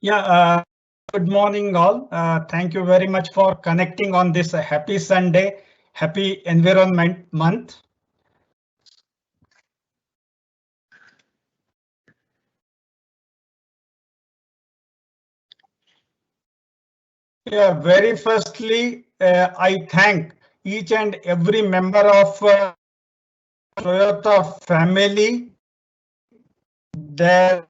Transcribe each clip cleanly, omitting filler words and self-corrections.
Yeah, good morning all. Thank you very much for connecting on this happy Sunday, happy environment month. Yeah, very firstly, I thank each and every member of Toyota family, their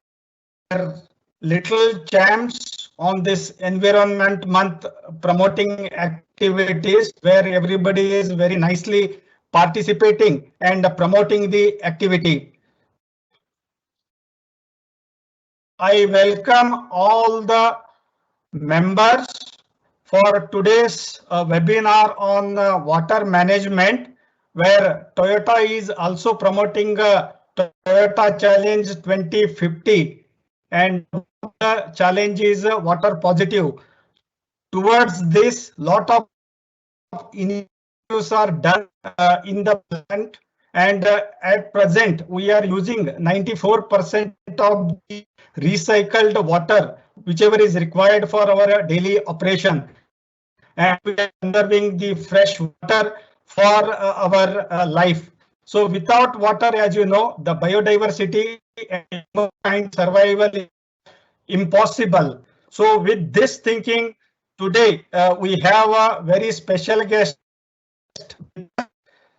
little champs on this environment month promoting activities where everybody is very nicely participating and promoting the activity. I welcome all the members for today's webinar on water management, where Toyota is also promoting Toyota Challenge 2050, and the challenge is water positive. Towards this, lot of initiatives are done in the plant, and at present we are using 94% of the recycled water whichever is required for our daily operation, and we are conserving the fresh water for our life. So without water, as you know, the biodiversity and humankind survival is impossible. So with this thinking, today we have a very special guest.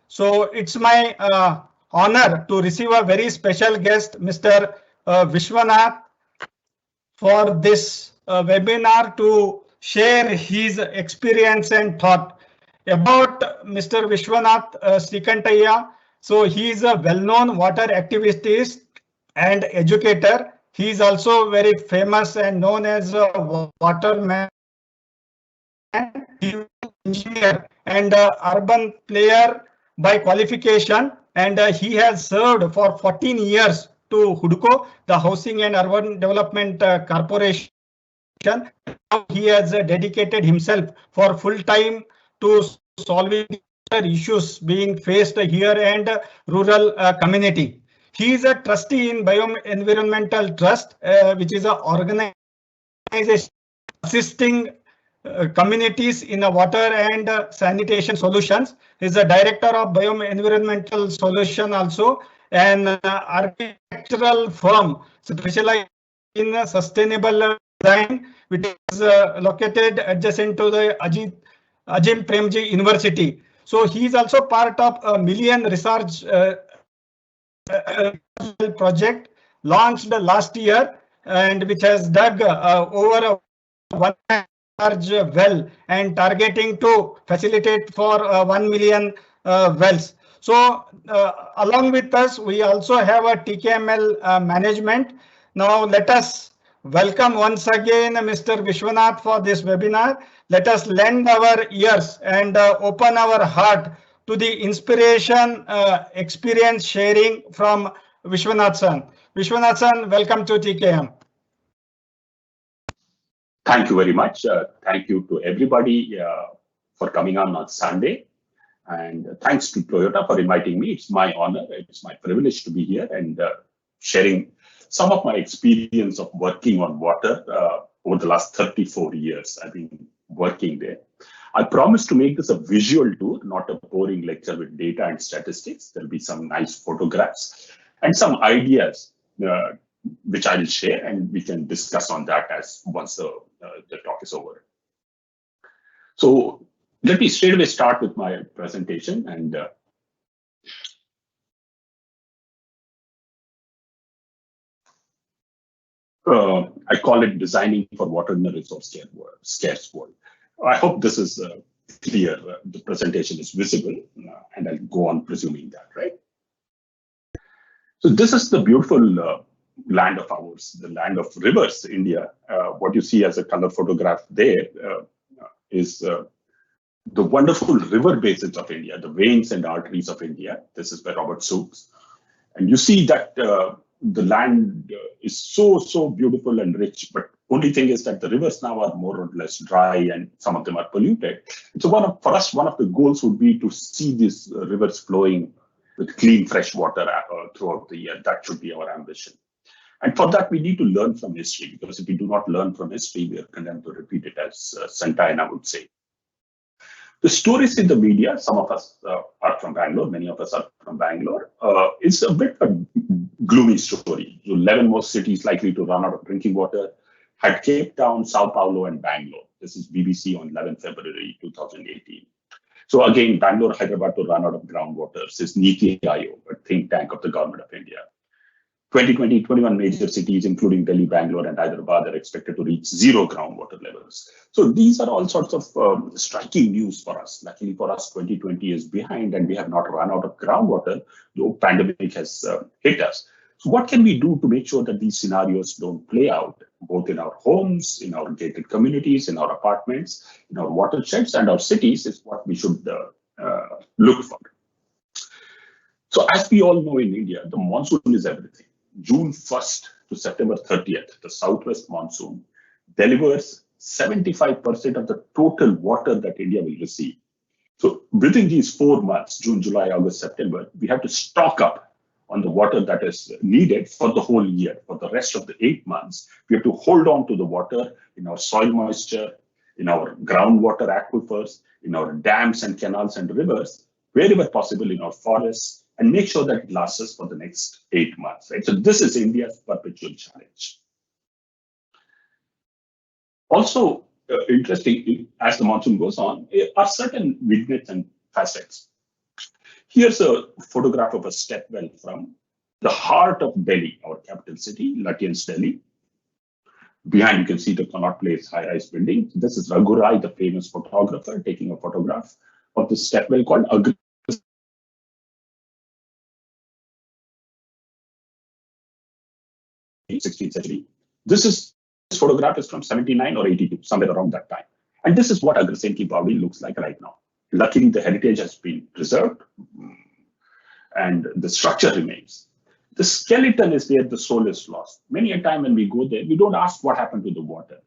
So it's my honor to receive a very special guest, Mr. Vishwanath, for this webinar to share his experience and thought about Mr. Vishwanath Srikantaiah. So he is a well-known water activist and educator. He is also very famous and known as a waterman, engineer and urban player by qualification, and he has served for 14 years to HUDCO, the Housing and Urban Development Corporation. Now he has dedicated himself for full time to solving issues being faced here and rural community. He is a trustee in Environmental Trust, which is an organization assisting communities in water and sanitation solutions. He is a director of Environmental Solution also, an architectural firm specialized in sustainable design, which is located adjacent to the Ajim Premji University. So he is also part of a million research project launched last year, and which has dug over 1 large well and targeting to facilitate for 1 million wells. So along with us, we also have a TKML management. Now let us welcome once again Mr. Vishwanath for this webinar. Let us lend our ears and open our heart to the inspiration, experience sharing from Vishwanath San. Vishwanath San, welcome to TKM. Thank you very much. Thank you to everybody for coming on Sunday. And thanks to Toyota for inviting me. It's my honor. It's my privilege to be here and sharing some of my experience of working on water over the last 34 years. I've been working there. I promise to make this a visual tour, not a boring lecture with data and statistics. There'll be some nice photographs and some ideas which I will share, and we can discuss on that as once the talk is over. So let me straight away start with my presentation, and I call it Designing for Water in a Resource Scarce World. I hope this is clear. The presentation is visible, and I'll go on presuming that, right? So this is the beautiful land of ours, the land of rivers, India. What you see as a color photograph there is the wonderful river basins of India, the veins and arteries of India. This is by Robert Sookes. And you see that the land is so beautiful and rich, but only thing is that the rivers now are more or less dry and some of them are polluted. So for us, one of the goals would be to see these rivers flowing with clean, fresh water throughout the year. That should be our ambition. And for that, we need to learn from history, because if we do not learn from history, we are condemned to repeat it, as Santayana would say. The stories in the media, some of us are from Bangalore, many of us are from Bangalore, it's a bit a gloomy story. 11 more cities likely to run out of drinking water had Cape Town, Sao Paulo, and Bangalore. This is BBC on 11 February 2018. So again, Bangalore, Hyderabad to run out of groundwater, says Niti Aayog, a think tank of the government of India. 2020, 21 major cities, including Delhi, Bangalore, and Hyderabad, are expected to reach zero groundwater levels. So these are all sorts of striking news for us. Luckily for us, 2020 is behind and we have not run out of groundwater, though pandemic has hit us. So what can we do to make sure that these scenarios don't play out, both in our homes, in our gated communities, in our apartments, in our watersheds, and our cities, is what we should look for. So as we all know in India, the monsoon is everything. June 1st to September 30th, the southwest monsoon delivers 75% of the total water that India will receive. So within these 4 months, June, July, August, September, we have to stock up on the water that is needed for the whole year. For the rest of the 8 months, we have to hold on to the water in our soil moisture, in our groundwater aquifers, in our dams and canals and rivers, wherever possible in our forests, and make sure that it lasts us for the next 8 months. Right? So this is India's perpetual challenge. Also interesting, as the monsoon goes on, are certain vignettes and facets. Here's a photograph of a step well from the heart of Delhi, our capital city, Lutyens, Delhi. Behind, you can see the Connaught Place high-rise building. This is Raghu Rai, the famous photographer, taking a photograph of the step well called 16th century. This photograph is from 79 or 82, somewhere around that time. And this is what Agrasen Ki Baudi looks like right now. Luckily, the heritage has been preserved and the structure remains. The skeleton is there, the soul is lost. Many a time when we go there, we don't ask what happened to the water.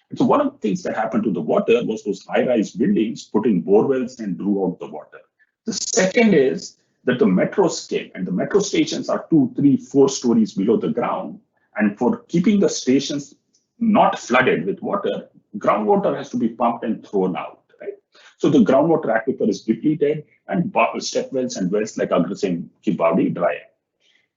And so one of the things that happened to the water was those high-rise buildings put in borewells and drew out the water. The second is that the metros came, and the metro stations are 2, 3, 4 stories below the ground. And for keeping the stations not flooded with water, groundwater has to be pumped and thrown out. Right? So the groundwater aquifer is depleted, and step wells and wells like Agrasen Ki Baudi dry up.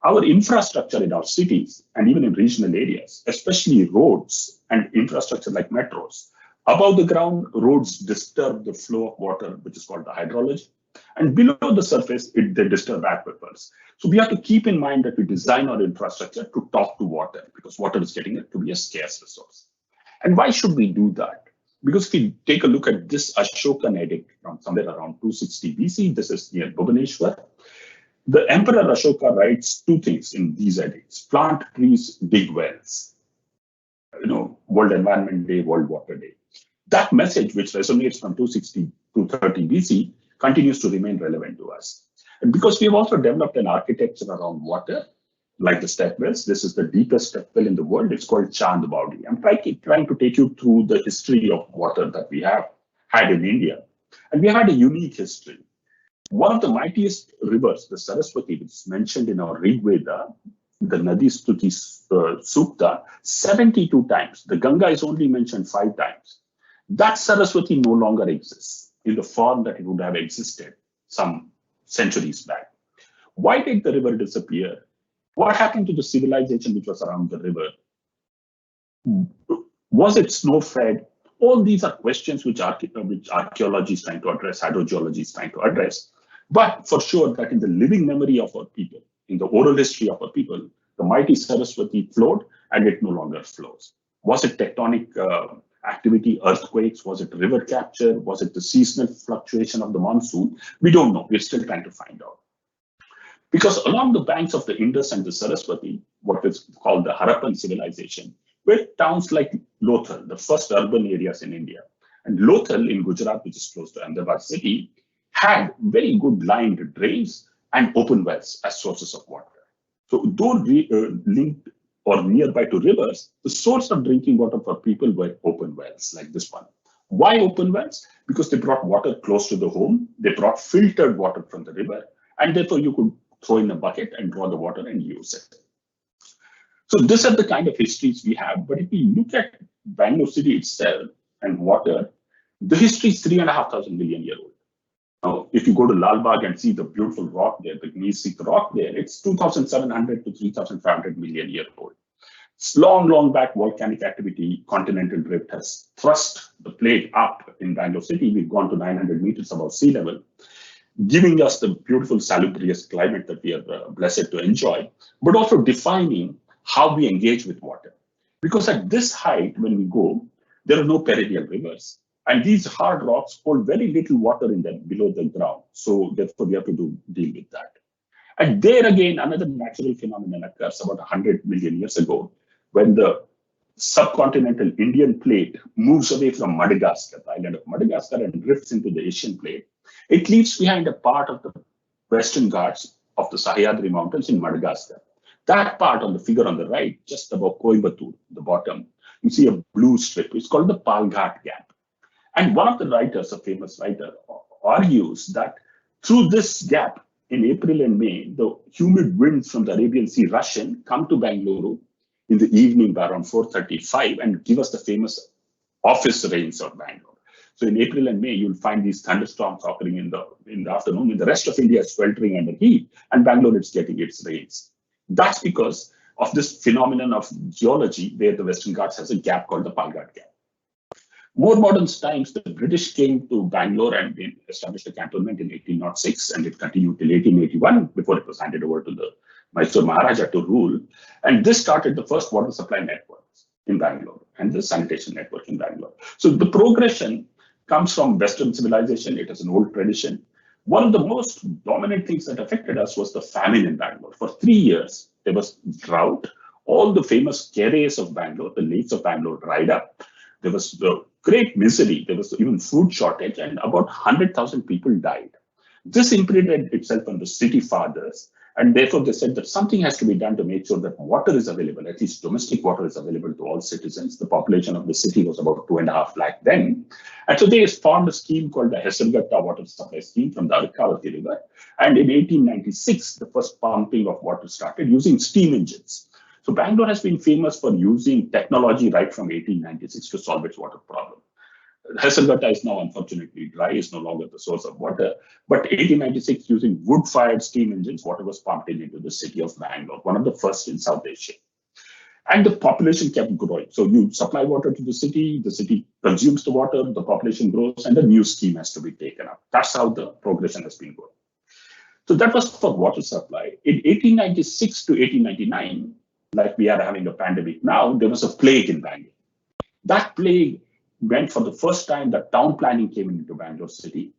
Our infrastructure in our cities and even in regional areas, especially roads and infrastructure like metros, above the ground, roads disturb the flow of water, which is called the hydrology. And below the surface, they disturb aquifers. So we have to keep in mind that we design our infrastructure to talk to water, because water is getting to be a scarce resource. And why should we do that? Because if we take a look at this Ashokan edict from somewhere around 260 BC, this is near Bhubaneswar. The Emperor Ashoka writes 2 things in these edicts: plant trees, dig wells. World Environment Day, World Water Day. That message, which resonates from 260 to 30 BC, continues to remain relevant to us. And because we have also developed an architecture around water, like the step wells, this is the deepest step well in the world. It's called Chand Baudi. I'm trying to take you through the history of water that we have had in India. And we had a unique history. One of the mightiest rivers, the Saraswati, which is mentioned in our Rig Veda, the Nadi Stuti Sukta, 72 times. The Ganga is only mentioned 5 times. That Saraswati no longer exists in the form that it would have existed some centuries back. Why did the river disappear? What happened to the civilization which was around the river? Was it snow-fed? All these are questions which archaeology is trying to address, hydrogeology is trying to address. But for sure that in the living memory of our people, in the oral history of our people, the mighty Saraswati flowed and it no longer flows. Was it tectonic activity, earthquakes? Was it river capture? Was it the seasonal fluctuation of the monsoon? We don't know. We're still trying to find out. Because along the banks of the Indus and the Saraswati, what is called the Harappan civilization, were towns like Lothal, the first urban areas in India. And Lothal in Gujarat, which is close to Ahmedabad city, had very good lined drains and open wells as sources of water. So though linked or nearby to rivers, the source of drinking water for people were open wells like this one. Why open wells? Because they brought water close to the home. They brought filtered water from the river, and therefore you could throw in a bucket and draw the water and use it. So these are the kind of histories we have. But if we look at Bangalore city itself and water, the history is 3,500 million years old. Now, if you go to Lal Bagh and see the beautiful rock there, the gneissic rock there, it's 2,700 to 3,500 million years old. It's long, long back volcanic activity, continental drift has thrust the plate up in Bangalore city. We've gone to 900 meters above sea level, giving us the beautiful salubrious climate that we are blessed to enjoy, but also defining how we engage with water. Because at this height, when we go, there are no perennial rivers. And these hard rocks hold very little water in them below the ground. So therefore, we have to deal with that. And there again, another natural phenomenon occurs about 100 million years ago, when the subcontinental Indian plate moves away from Madagascar, the island of Madagascar, and drifts into the Asian plate. It leaves behind a part of the Western Ghats of the Sahyadri Mountains in Madagascar. That part on the figure on the right, just above Coimbatore, the bottom, you see a blue strip. It's called the Palghat Gap. And one of the writers, a famous writer, argues that through this gap in April and May, the humid winds from the Arabian Sea rush in, come to Bengaluru in the evening by around 4:35 and give us the famous office rains of Bangalore. So in April and May, you'll find these thunderstorms occurring in the afternoon. In the rest of India, is sweltering under heat, and Bangalore is getting its rains. That's because of this phenomenon of geology, where the Western Ghats has a gap called the Palghat Gap. More modern times, the British came to Bangalore and established a cantonment in 1806, and it continued till 1881 before it was handed over to the Mysore Maharaja to rule. And this started the first water supply networks in Bangalore and the sanitation network in Bangalore. So the progression comes from Western civilization. It is an old tradition. One of the most dominant things that affected us was the famine in Bangalore. For 3 years, there was drought. All the famous keres of Bangalore, the lakes of Bangalore, dried up. There was great misery. There was even food shortage, and about 100,000 people died. This imprinted itself on the city fathers, and therefore they said that something has to be done to make sure that water is available, at least domestic water is available to all citizens. The population of the city was about 2.5 lakh then. And so they formed a scheme called the Hesarghatta Water Supply Scheme from the Arikavati River. And in 1896, the first pumping of water started using steam engines. So Bangalore has been famous for using technology right from 1896 to solve its water problem. Hesarghatta is now unfortunately dry, is no longer the source of water. But 1896, using wood-fired steam engines, water was pumped into the city of Bangalore, one of the first in South Asia. And the population kept growing. So you supply water to the city consumes the water, the population grows, and a new scheme has to be taken up. That's how the progression has been going. So that was for water supply. In 1896 to 1899, like we are having a pandemic now, there was a plague in Bangalore. That plague meant for the first time that town planning came into Bangalore city.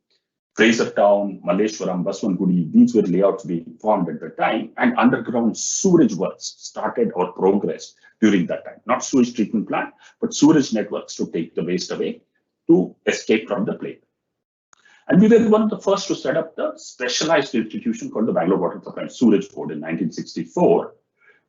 Fraser Town, Malleshwaram, Baswangudi, these were layouts being formed at the time, and underground sewerage works started or progressed during that time. Not sewage treatment plant, but sewerage networks to take the waste away to escape from the plague. And we were one of the first to set up the specialized institution called the Bangalore Water Supply and Sewerage Board in 1964,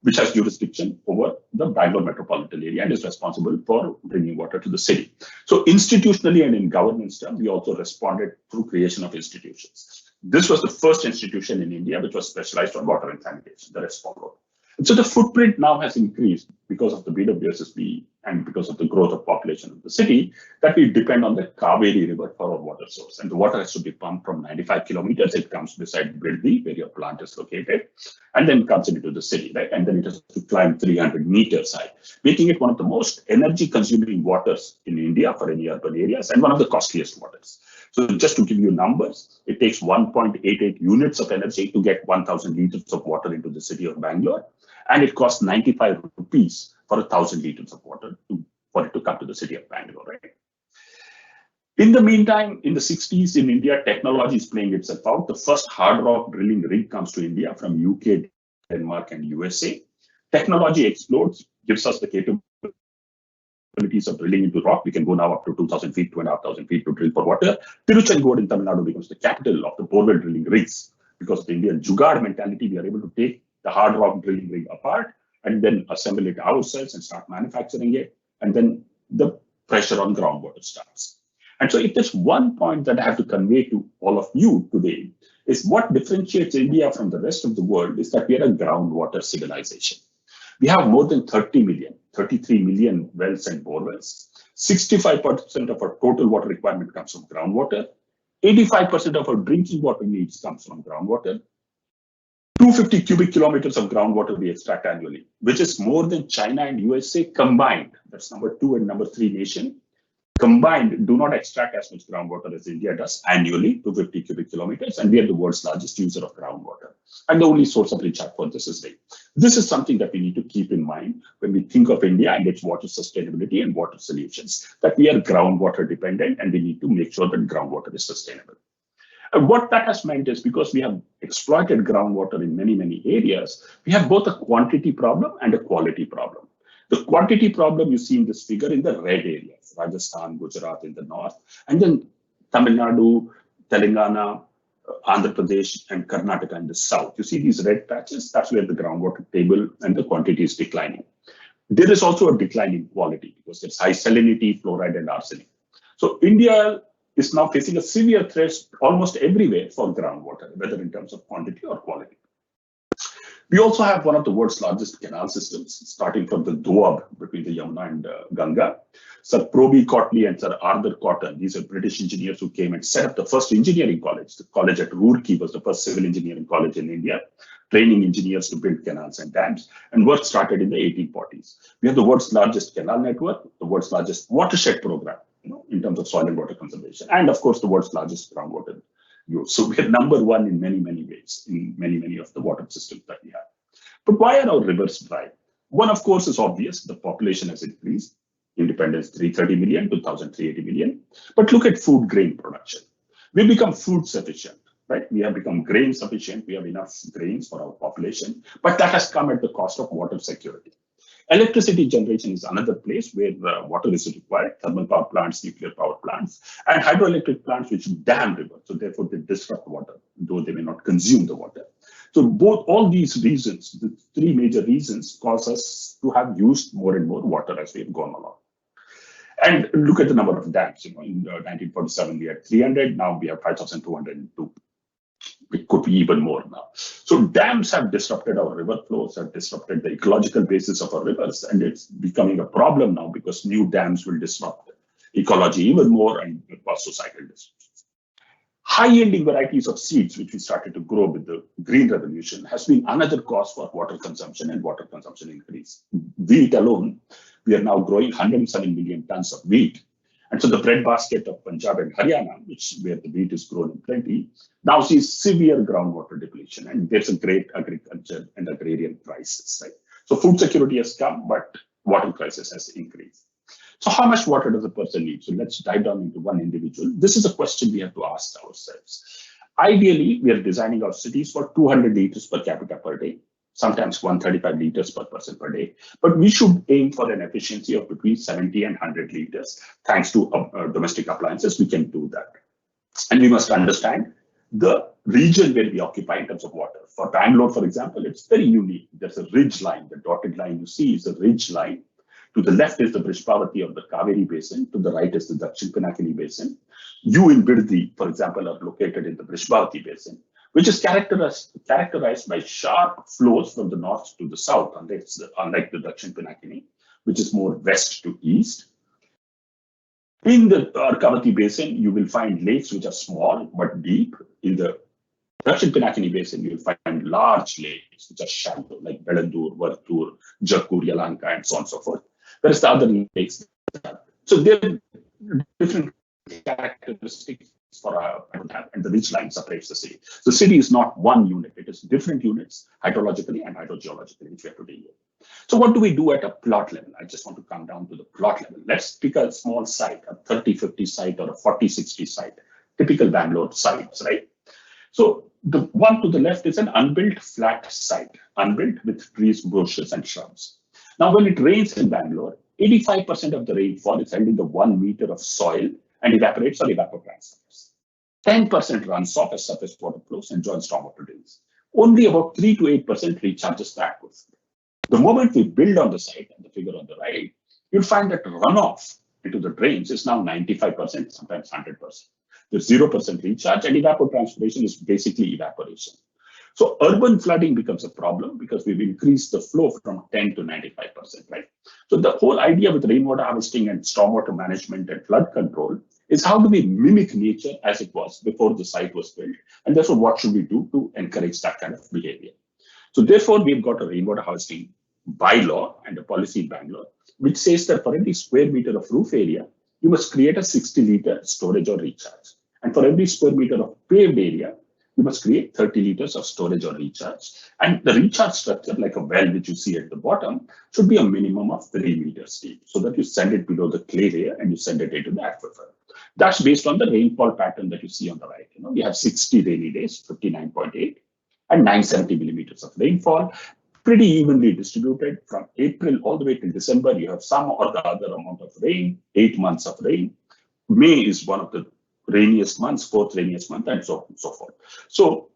which has jurisdiction over the Bangalore metropolitan area and is responsible for bringing water to the city. So institutionally and in governance terms, we also responded through creation of institutions. This was the first institution in India which was specialized on water and sanitation, the rest followed. And so the footprint now has increased because of the BWSSB and because of the growth of population of the city, that we depend on the Kaveri River for our water source. And the water has to be pumped from 95 kilometers. It comes beside Birdi, where your plant is located, and then comes into the city, right? And then it has to climb 300 meters high, making it one of the most energy-consuming waters in India for any urban areas and one of the costliest waters. So just to give you numbers, it takes 1.88 units of energy to get 1,000 liters of water into the city of Bangalore, and it costs 95 rupees for 1,000 liters of water for it to come to the city of Bangalore, right? In the meantime, in the 60s in India, technology is playing itself out. The first hard rock drilling rig comes to India from UK, Denmark, and USA. Technology explodes, gives us the capabilities of drilling into rock. We can go now up to 2,000 feet, 2,500 feet to drill for water. Tiruchengood in Tamil Nadu becomes the capital of the borewell drilling rigs. Because of the Indian jugaad mentality, we are able to take the hard rock drilling rig apart and then assemble it ourselves and start manufacturing it. And then the pressure on groundwater starts. And so if there's one point that I have to convey to all of you today, is what differentiates India from the rest of the world is that we are a groundwater civilization. We have more than 30 million, 33 million wells and bore wells. 65% of our total water requirement comes from groundwater. 85% of our drinking water needs comes from groundwater. 250 cubic kilometers of groundwater we extract annually, which is more than China and USA combined. That's number 2 and number 3 nation. Combined, do not extract as much groundwater as India does annually, 250 cubic kilometers, and we are the world's largest user of groundwater. And the only source of recharge for this is rain. This is something that we need to keep in mind when we think of India and its water sustainability and water solutions, that we are groundwater dependent and we need to make sure that groundwater is sustainable. And what that has meant is because we have exploited groundwater in many, many areas, we have both a quantity problem and a quality problem. The quantity problem you see in this figure in the red areas, Rajasthan, Gujarat in the north, and then Tamil Nadu, Telangana, Andhra Pradesh, and Karnataka in the south. You see these red patches, that's where the groundwater table and the quantity is declining. There is also a decline in quality because there's high salinity, fluoride, and arsenic. So India is now facing a severe threat almost everywhere for groundwater, whether in terms of quantity or quality. We also have one of the world's largest canal systems, starting from the Doab between the Yamuna and Ganga. Sir Proby Cotley and Sir Arthur Cotton, these are British engineers who came and set up the first engineering college. The college at Roorkee was the first civil engineering college in India, training engineers to build canals and dams, and work started in the 1840s. We have the world's largest canal network, the world's largest watershed program, in terms of soil and water conservation, and of course the world's largest groundwater use. So we are number one in many, many ways, in many, many of the water systems that we have. But why are our rivers dry? One, of course, is obvious. The population has increased. Independence 330 million to 1,380 million. But look at food grain production. We become food sufficient, right? We have become grain sufficient. We have enough grains for our population, but that has come at the cost of water security. Electricity generation is another place where water is required, thermal power plants, nuclear power plants, and hydroelectric plants which dam rivers. So therefore they disrupt water, though they may not consume the water. So all these reasons, the 3 major reasons, cause us to have used more and more water as we have gone along. And look at the number of dams. In 1947 we had 300, now we have 5,202. It could be even more now. So dams have disrupted our river flows, have disrupted the ecological basis of our rivers, and it's becoming a problem now because new dams will disrupt ecology even more and cause societal disruptions. High-yielding varieties of seeds, which we started to grow with the Green Revolution, has been another cause for water consumption and water consumption increase. Wheat alone, we are now growing 107 million tons of wheat. And so the breadbasket of Punjab and Haryana, where the wheat is grown in plenty, now sees severe groundwater depletion, and there's a great agriculture and agrarian crisis. Right? So food security has come, but water crisis has increased. So how much water does a person need? So let's dive down into one individual. This is a question we have to ask ourselves. Ideally, we are designing our cities for 200 liters per capita per day, sometimes 135 liters per person per day. But we should aim for an efficiency of between 70 and 100 liters. Thanks to domestic appliances, we can do that. And we must understand the region where we occupy in terms of water. For Bangalore, for example, it's very unique. There's a ridge line. The dotted line you see is a ridge line. To the left is the Vrishbhavati of the Kaveri Basin. To the right is the Dakshin Pinakini Basin. You in Biddi, for example, are located in the Vrishbhavati Basin, which is characterized by sharp flows from the north to the south, unlike the Dakshin Pinakini, which is more west to east. In the Arkavati Basin, you will find lakes which are small but deep. In the Dakshin Pinakini Basin, you will find large lakes which are shallow, like Belandur, Vartur, Jakkur, Yalanka, and so on and so forth. Whereas the other lakes, so there are different characteristics for and the ridge line separates the city. The city is not one unit, it is different units hydrologically and hydrogeologically, which we have to deal with. So what do we do at a plot level? I just want to come down to the plot level. Let's pick a small site, a 30-50 site or a 40-60 site, typical Bangalore sites, right? So the one to the left is an unbuilt flat site, unbuilt with trees, bushes, and shrubs. Now, when it rains in Bangalore, 85% of the rainfall is held in the 1 meter of soil and evaporates or evapotranspires. 10% runs off as surface water flows and joins stormwater drains. Only about 3 to 8% recharges the aquifer. The moment we build on the site, and the figure on the right, you'll find that runoff into the drains is now 95%, sometimes 100%. There's 0% recharge, and evapotranspiration is basically evaporation. So urban flooding becomes a problem because we've increased the flow from 10 to 95%, right? So the whole idea with rainwater harvesting and stormwater management and flood control is how do we mimic nature as it was before the site was built? And therefore, what should we do to encourage that kind of behavior? So therefore, we've got a rainwater harvesting bylaw and a policy in Bangalore, which says that for every square meter of roof area, you must create a 60-liter storage or recharge. And for every square meter of paved area, you must create 30 liters of storage or recharge. And the recharge structure, like a well, which you see at the bottom, should be a minimum of 3 meters deep, so that you send it below the clay layer and you send it into the aquifer. That's based on the rainfall pattern that you see on the right. We have 60 rainy days, 59.8, and 970 millimeters of rainfall, pretty evenly distributed from April all the way till December. You have some or the other amount of rain, 8 months of rain. May is one of the rainiest months, fourth rainiest month, and so on and so forth. So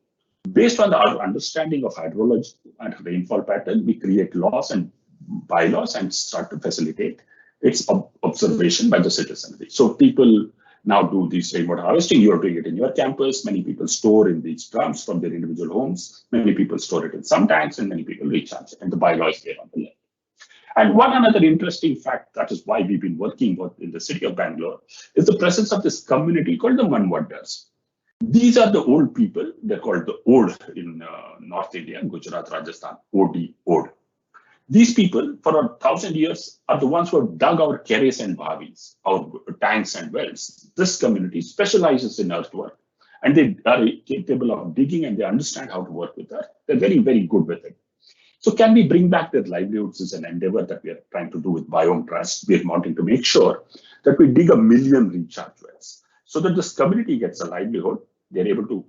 based on our understanding of hydrology and rainfall pattern, we create laws and bylaws and start to facilitate its observation by the citizenry. So people now do this rainwater harvesting. You're doing it in your campus. Many people store in these drums from their individual homes. Many people store it in some tanks, and many people recharge it. And the bylaw is there on the left. And one another interesting fact, that is why we've been working in the city of Bangalore, is the presence of this community called the Manwaddas. These are the old people. They're called the Ode in North India, Gujarat, Rajasthan, Ode. These people, for 1,000 years, are the ones who have dug our keres and bhavis, our tanks and wells. This community specializes in earthwork, and they are capable of digging, and they understand how to work with earth. They're very, very good with it. So can we bring back their livelihoods is an endeavor that we are trying to do with Biome Trust. We are wanting to make sure that we dig 1 million recharge wells so that this community gets a livelihood. They're able to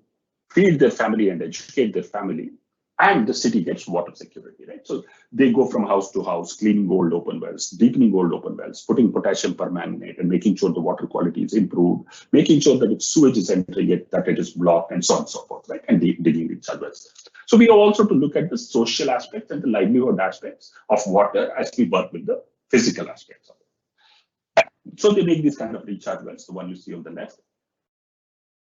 feed their family and educate their family, and the city gets water security, right? So they go from house to house, cleaning old open wells, deepening old open wells, putting potassium permanganate and making sure the water quality is improved, making sure that if sewage is entering it, that it is blocked, and so on and so forth, right? And digging recharge wells. So we also to look at the social aspects and the livelihood aspects of water as we work with the physical aspects of it. So they make these kind of recharge wells, the one you see on the left.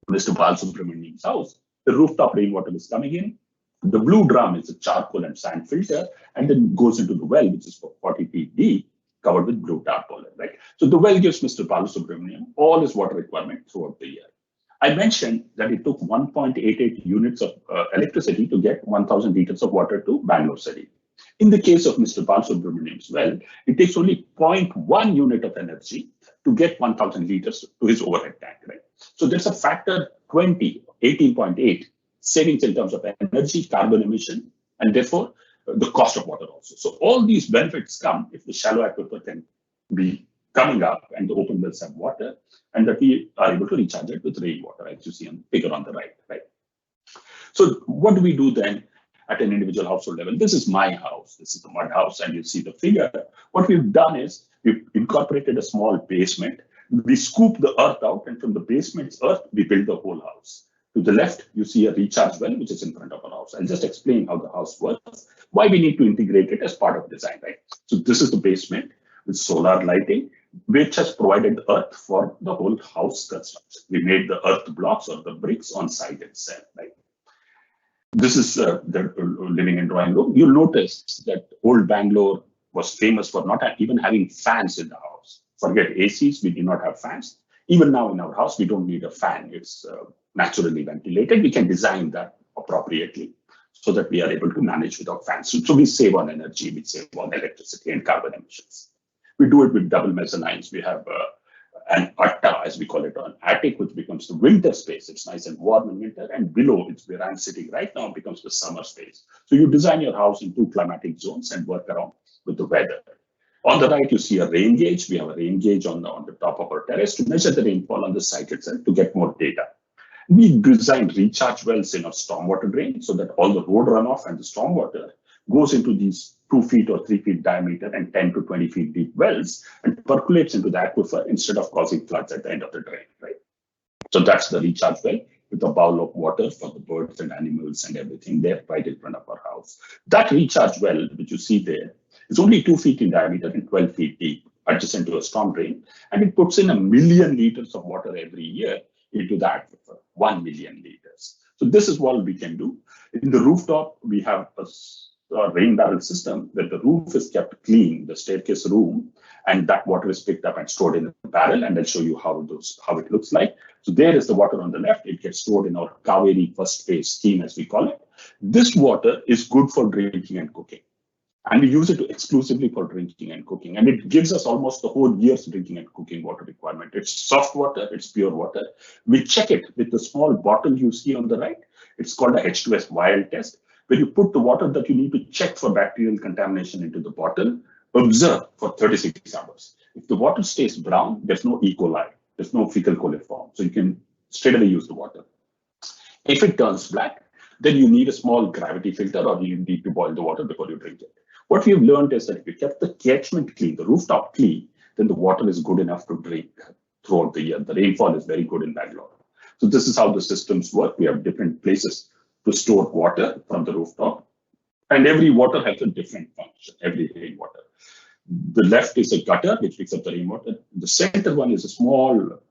Mr. Balasubramanian's house, the rooftop rainwater is coming in. The blue drum is a charcoal and sand filter, and then goes into the well, which is for 40 feet deep, covered with blue tarpaulin, right? So the well gives Mr. Balasubramanian all his water requirement throughout the year. I mentioned that it took 1.88 units of electricity to get 1,000 liters of water to Bangalore city. In the case of Mr. Balasubramanian's well, it takes only 0.1 unit of energy to get 1,000 liters to his overhead tank, right? So there's a factor 20, 18.8 savings in terms of energy, carbon emission, and therefore the cost of water also. So all these benefits come if the shallow aquifer can be coming up and the open wells have water, and that we are able to recharge it with rainwater, as you see on the figure on the right? So what do we do then at an individual household level? This is my house. This is the mud house, and you see the figure. What we've done is we've incorporated a small basement. We scoop the earth out, and from the basement's earth, we build the whole house. To the left, you see a recharge well, which is in front of our house. I'll just explain how the house works, why we need to integrate it as part of design, right? So this is the basement with solar lighting, which has provided the earth for the whole house construction. We made the earth blocks or the bricks on site itself, right? This is the living and drawing room. You'll notice that old Bangalore was famous for not even having fans in the house. Forget ACs, we do not have fans. Even now in our house, we don't need a fan. It's naturally ventilated. We can design that appropriately so that we are able to manage without fans. So we save on energy, we save on electricity and carbon emissions. We do it with double mezzanines. We have an atta, as we call it, an attic, which becomes the winter space. It's nice and warm in winter, and below, it's where I'm sitting right now, becomes the summer space. So you design your house in 2 climatic zones and work around with the weather. On the right, you see a rain gauge. We have a rain gauge on the top of our terrace to measure the rainfall on the site itself to get more data. We designed recharge wells in our stormwater drain so that all the road runoff and the stormwater goes into these 2 feet or 3 feet diameter and 10 to 20 feet deep wells and percolates into the aquifer instead of causing floods at the end of the drain, right? So that's the recharge well with a bowl of water for the birds and animals and everything there right in front of our house. That recharge well, which you see there, is only 2 feet in diameter and 12 feet deep, adjacent to a storm drain, and it puts in 1 million liters of water every year into the aquifer, 1 million liters. So this is what we can do. In the rooftop, we have a rain barrel system where the roof is kept clean, the staircase room, and that water is picked up and stored in a barrel. And I'll show you how it looks like. So there is the water on the left. It gets stored in our Kaveri first phase scheme, as we call it. This water is good for drinking and cooking. And we use it exclusively for drinking and cooking. And it gives us almost the whole year's drinking and cooking water requirement. It's soft water, it's pure water. We check it with the small bottle you see on the right. It's called a H2S vial test, where you put the water that you need to check for bacterial contamination into the bottle, observe for 36 hours. If the water stays brown, there's no E. coli, there's no fecal coliform. So you can straight away use the water. If it turns black, then you need a small gravity filter, or you need to boil the water before you drink it. What we've learned is that if you kept the catchment clean, the rooftop clean, then the water is good enough to drink throughout the year. The rainfall is very good in Bangalore. So this is how the systems work. We have different places to store water from the rooftop, and every water has a different function, every rainwater. The left is a gutter, which picks up the rainwater. The center one is a small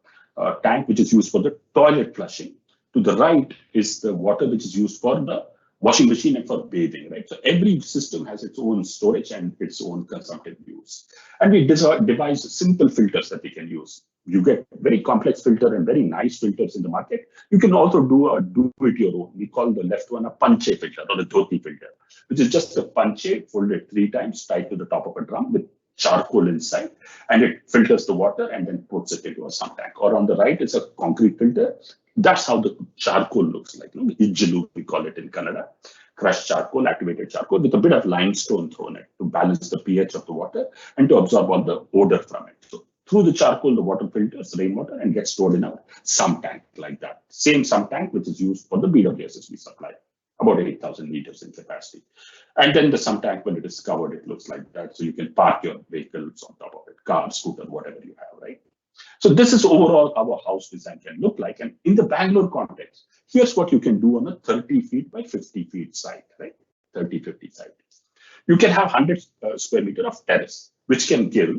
tank, which is used for the toilet flushing. To the right is the water which is used for the washing machine and for bathing, right? So every system has its own storage and its own consumptive use. And we devise simple filters that we can use. You get very complex filter and very nice filters in the market. You can also do it your own. We call the left one a panche filter or a dhoti filter, which is just a panche folded 3 times, tied to the top of a drum with charcoal inside, and it filters the water and then puts it into a sump tank. Or on the right is a concrete filter. That's how the charcoal looks like. Ijjalu, we call it in Kannada. Crushed charcoal, activated charcoal, with a bit of limestone thrown in to balance the pH of the water and to absorb all the odor from it. So through the charcoal, the water filters rainwater and gets stored in a sump tank like that. Same sump tank which is used for the BWSs we supply, about 8,000 liters in capacity. And then the sump tank, when it is covered, it looks like that. So you can park your vehicles on top of it, car, scooter, whatever you have, right? So this is overall how a house design can look like. And in the Bangalore context, here's what you can do on a 30 feet by 50 feet site, right? 30, 50 site. You can have 100 square meter of terrace, which can give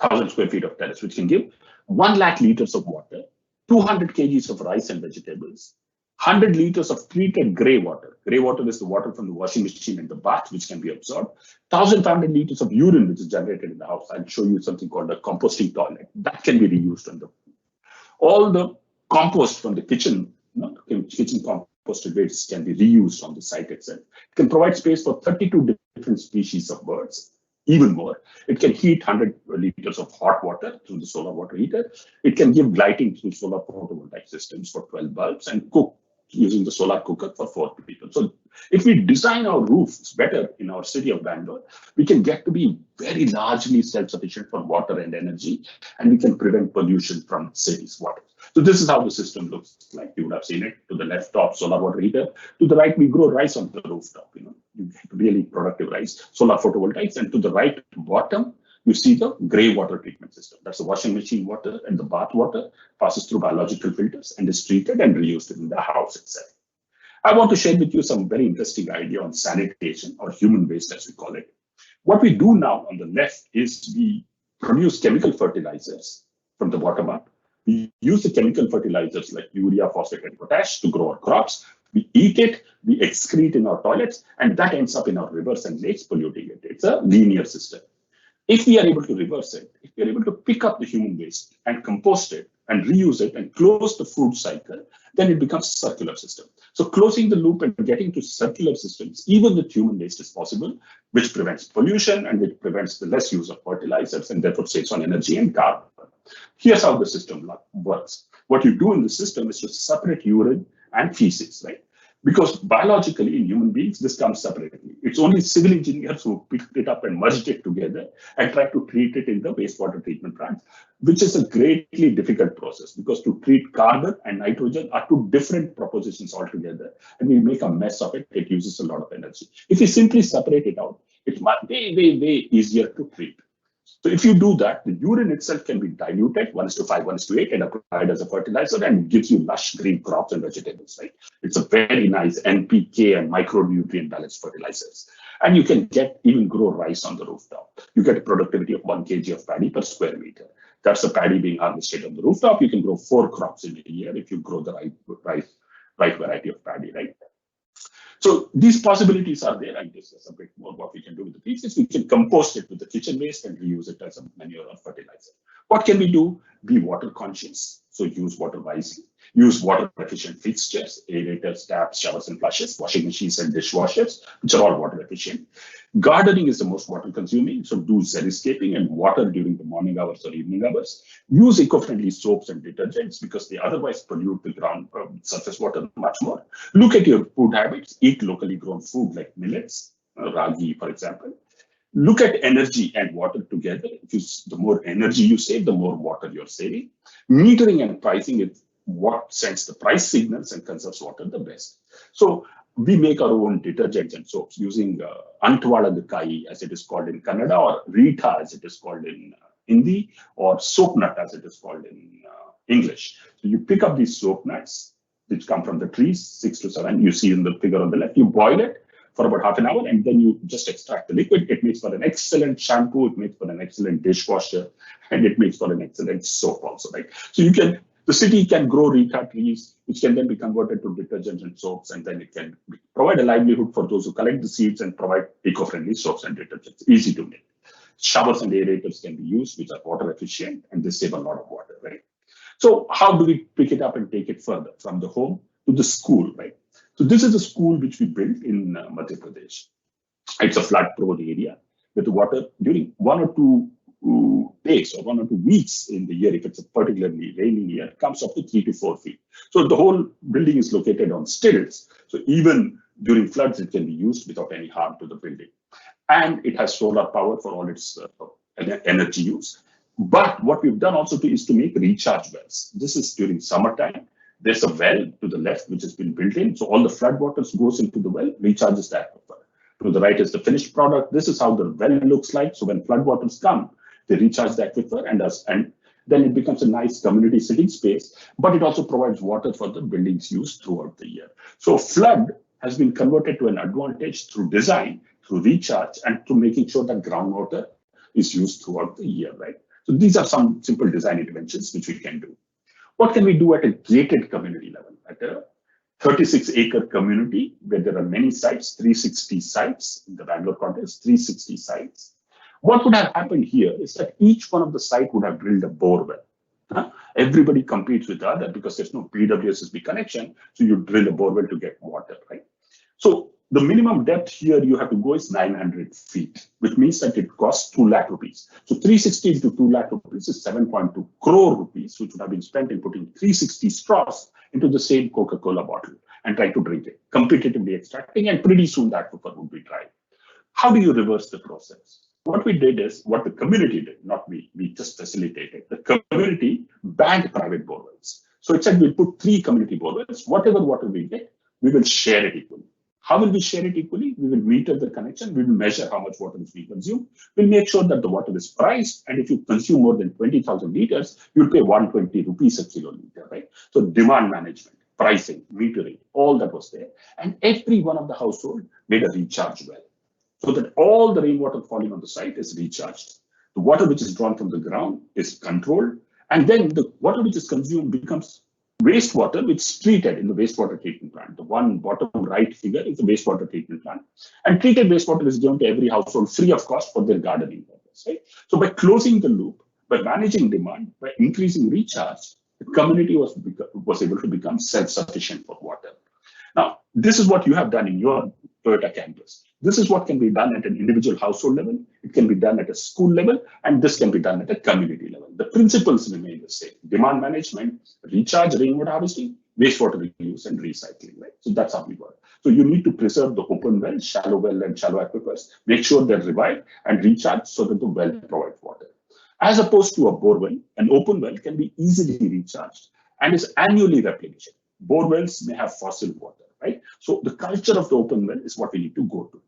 1,000 square feet of terrace, which can give 1 lakh liters of water, 200 kgs of rice and vegetables, 100 liters of treated grey water. Grey water is the water from the washing machine and the bath, which can be absorbed. 1,500 liters of urine, which is generated in the house. I'll show you something called a composting toilet. That can be reused on the all the compost from the kitchen, kitchen composted waste can be reused on the site itself. It can provide space for 32 different species of birds, even more. It can heat 100 liters of hot water through the solar water heater. It can give lighting through solar photovoltaic systems for 12 bulbs and cook using the solar cooker for 4 people. So if we design our roofs better in our city of Bangalore, we can get to be very largely self-sufficient for water and energy, and we can prevent pollution from cities' water. So this is how the system looks like. You would have seen it. To the left, top solar water heater. To the right, we grow rice on the rooftop. You get really productive rice, solar photovoltaics, and to the right bottom, you see the grey water treatment system. That's the washing machine water, and the bath water passes through biological filters and is treated and reused in the house itself. I want to share with you some very interesting idea on sanitation, or human waste as we call it. What we do now on the left is we produce chemical fertilizers from the bottom up. We use the chemical fertilizers like urea, phosphate, and potash to grow our crops. We eat it, we excrete in our toilets, and that ends up in our rivers and lakes, polluting it. It's a linear system. If we are able to reverse it, if we are able to pick up the human waste and compost it and reuse it and close the food cycle, then it becomes a circular system. So closing the loop and getting to circular systems, even with human waste, is possible, which prevents pollution and which prevents the less use of fertilizers and therefore saves on energy and carbon. Here's how the system works. What you do in the system is to separate urine and feces, right? Because biologically, in human beings, this comes separately. It's only civil engineers who picked it up and merged it together and tried to treat it in the wastewater treatment plants, which is a greatly difficult process, because to treat carbon and nitrogen are 2 different propositions altogether, and we make a mess of it. It uses a lot of energy. If we simply separate it out, it's way, way, way easier to treat. So if you do that, the urine itself can be diluted 1:5, 1:8, and applied as a fertilizer, and gives you lush green crops and vegetables, right? It's a very nice NPK and micronutrient balanced fertilizers. And you can even grow rice on the rooftop. You get a productivity of 1 kg of paddy per square meter. That's the paddy being harvested on the rooftop. You can grow 4 crops in a year if you grow the right rice right variety of paddy, right? So these possibilities are there. I'll discuss a bit more what we can do with the pieces. We can compost it with the kitchen waste and reuse it as a manure or fertilizer. What can we do? Be water conscious. So use water wisely. Use water efficient fixtures, aerators, taps, showers and flushes, washing machines and dishwashers, which are all water efficient. Gardening is the most water consuming. So do xeriscaping and water during the morning hours or evening hours. Use eco-friendly soaps and detergents because they otherwise pollute the ground surface water much more. Look at your food habits. Eat locally grown food like millets, ragi, for example. Look at energy and water together. The more energy you save, the more water you're saving. Metering and pricing is what sends the price signals and conserves water the best. So we make our own detergents and soaps using Antwala Kai, as it is called in Kannada, or Rita, as it is called in Hindi, or soap nut, as it is called in English. So you pick up these soap nuts, which come from the trees, 6 to 7. You see in the figure on the left, you boil it for about half an hour, and then you just extract the liquid. It makes for an excellent shampoo, it makes for an excellent dishwasher, and it makes for an excellent soap also, right? So the city can grow Rita trees, which can then be converted to detergents and soaps, and then it can provide a livelihood for those who collect the seeds and provide eco-friendly soaps and detergents. Easy to make. Showers and aerators can be used, which are water efficient, and they save a lot of water, right? So how do we pick it up and take it further from the home to the school, right? So this is a school which we built in Madhya Pradesh. It's a flood-prone area with water during 1 or 2 days or 1 or 2 weeks in the year. If it's a particularly rainy year, it comes up to 3 to 4 feet. So the whole building is located on stilts. So even during floods, it can be used without any harm to the building. And it has solar power for all its energy use. But what we've done also is to make recharge wells. This is during summertime. There's a well to the left which has been built in. So all the flood waters goes into the well, recharges the aquifer. To the right is the finished product. This is how the well looks like. So when flood waters come, they recharge the aquifer and then it becomes a nice community sitting space, but it also provides water for the building's use throughout the year. So flood has been converted to an advantage through design, through recharge, and through making sure that groundwater is used throughout the year, right? So these are some simple design interventions which we can do. What can we do at a gated community level? At a 36-acre community where there are many sites, 360 sites in the Bangalore context, 360 sites. What would have happened here is that each one of the site would have drilled a bore well. Everybody competes with the other because there's no PWSSB connection. So you drill a bore well to get water, right? So the minimum depth here you have to go is 900 feet, which means that it costs 2 lakh rupees. So 360 into 2 lakh rupees is 7.2 crore rupees, which would have been spent in putting 360 straws into the same Coca-Cola bottle and trying to drink it, competitively extracting, and pretty soon that aquifer would be dry. How do you reverse the process? What we did is, what the community did, not we just facilitated. The community banned private borewells. So it said we'll put 3 community borewells. Whatever water we get, we will share it equally. How will we share it equally? We will meter the connection. We will measure how much water is being consumed. We'll make sure that the water is priced. And if you consume more than 20,000 liters, you'll pay 120 rupees a kiloliter, right? So demand management, pricing, metering, all that was there. And every one of the household made a recharge well, so that all the rainwater falling on the site is recharged. The water which is drawn from the ground is controlled. And then the water which is consumed becomes wastewater, which is treated in the wastewater treatment plant. The one bottom right figure is the wastewater treatment plant. And treated wastewater is given to every household free of cost for their gardening purpose, right? So by closing the loop, by managing demand, by increasing recharge, the community was able to become self-sufficient for water. Now, this is what you have done in your Toyota campus. This is what can be done at an individual household level. It can be done at a school level, and this can be done at a community level. The principles remain the same: demand management, recharge, rainwater harvesting, wastewater reuse, and recycling, right? So that's how we work. So you need to preserve the open well, and shallow aquifers, make sure they're revived and recharged so that the well provides water. As opposed to a bore well, an open well can be easily recharged and is annually replenished. Bore wells may have fossil water, right? So the culture of the open well is what we need to go to.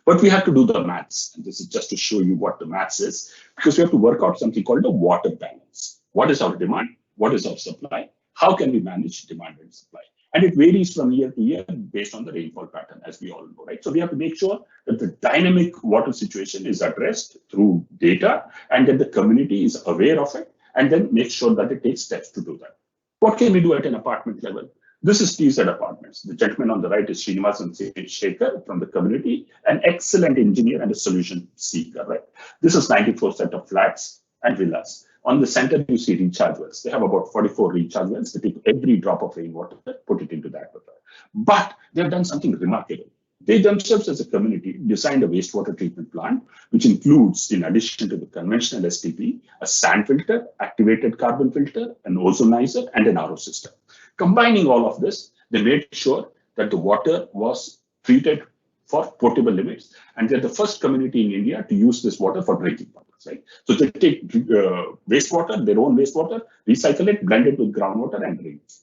But we have to do the maths, and this is just to show you what the maths is, because we have to work out something called the water balance. What is our demand? What is our supply? How can we manage demand and supply? And it varies from year to year based on the rainfall pattern, as we all know, right? So we have to make sure that the dynamic water situation is addressed through data, and that the community is aware of it, and then make sure that it takes steps to do that. What can we do at an apartment level? This is TZ Apartments. The gentleman on the right is Srinivasan Shekhar from the community, an excellent engineer and a solution seeker, right? This is 94 set of flats and villas. On the center, you see recharge wells. They have about 44 recharge wells. They take every drop of rainwater, put it into that water. But they've done something remarkable. They themselves as a community designed a wastewater treatment plant, which includes, in addition to the conventional STP, a sand filter, activated carbon filter, an ozonizer, and an RO system. Combining all of this, they made sure that the water was treated for potable limits. And they're the first community in India to use this water for drinking purposes, right? So they take wastewater, their own wastewater, recycle it, blend it with groundwater, and drink it.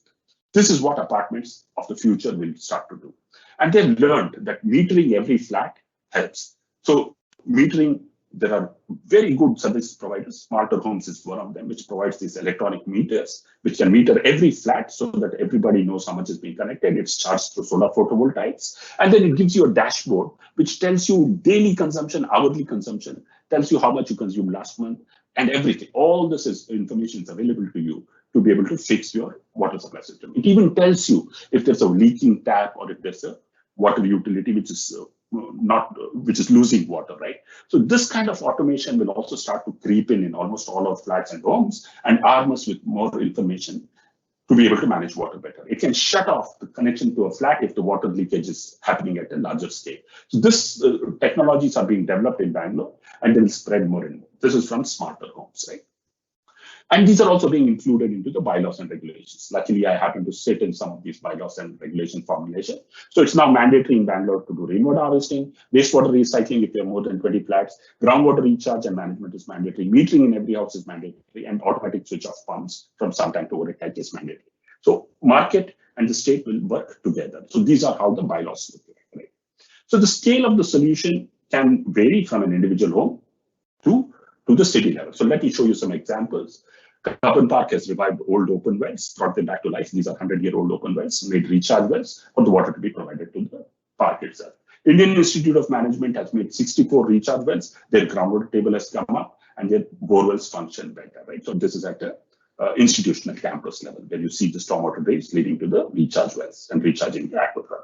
This is what apartments of the future will start to do. And they've learned that metering every flat helps. So metering, there are very good service providers. Smarter Homes is one of them, which provides these electronic meters, which can meter every flat so that everybody knows how much is being connected. It's charged through solar photovoltaics. And then it gives you a dashboard, which tells you daily consumption, hourly consumption, tells you how much you consumed last month, and everything. All this information is available to you to be able to fix your water supply system. It even tells you if there's a leaking tap or if there's a water utility which is losing water, right? So this kind of automation will also start to creep in almost all our flats and homes and arm us with more information to be able to manage water better. It can shut off the connection to a flat if the water leakage is happening at a larger scale. So this technologies are being developed in Bangalore and they will spread more and more. This is from Smarter Homes, right? And these are also being included into the bylaws and regulations. Luckily, I happen to sit in some of these bylaws and regulation formulation. So it's now mandatory in Bangalore to do rainwater harvesting, wastewater recycling if you have more than 20 flats, groundwater recharge and management is mandatory, metering in every house is mandatory, and automatic switch off pumps from sometime to overhead is mandatory. So market and the state will work together. So these are how the bylaws look like, right? So the scale of the solution can vary from an individual home to the city level. So let me show you some examples. Carbon Park has revived old open wells, brought them back to life. These are 100-year-old open wells, made recharge wells for the water to be provided to the park itself. Indian Institute of Management has made 64 recharge wells. Their groundwater table has come up and their bore wells function better, right? So this is at a institutional campus level where you see the stormwater drains leading to the recharge wells and recharging the aquifer.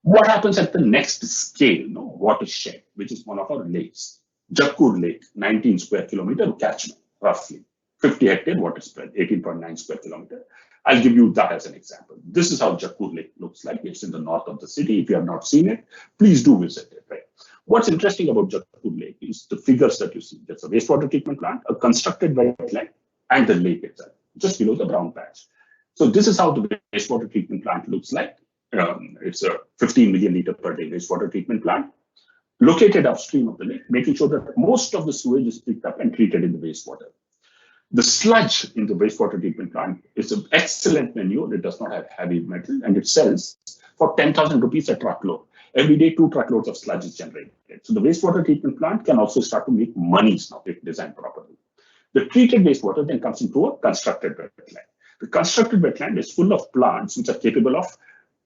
What happens at the next scale, watershed, which is one of our lakes? Jakkur Lake, 19 square kilometer catchment, roughly. 50 hectare water spread, 18.9 square kilometer. I'll give you that as an example. This is how Jakkur Lake looks like. It's in the north of the city. If you have not seen it, please do visit it, right? What's interesting about Jakkur Lake is the figures that you see. There's a wastewater treatment plant, a constructed wetland, and the lake itself, just below the brown patch. So this is how the wastewater treatment plant looks like. It's a 15 million liter per day wastewater treatment plant located upstream of the lake, making sure that most of the sewage is picked up and treated in the wastewater. The sludge in the wastewater treatment plant is an excellent manure. It does not have heavy metal and it sells for 10,000 rupees a truckload. Every day, 2 truckloads of sludge is generated. So the wastewater treatment plant can also start to make monies now if designed properly. The treated wastewater then comes into a constructed wetland. The constructed wetland is full of plants which are capable of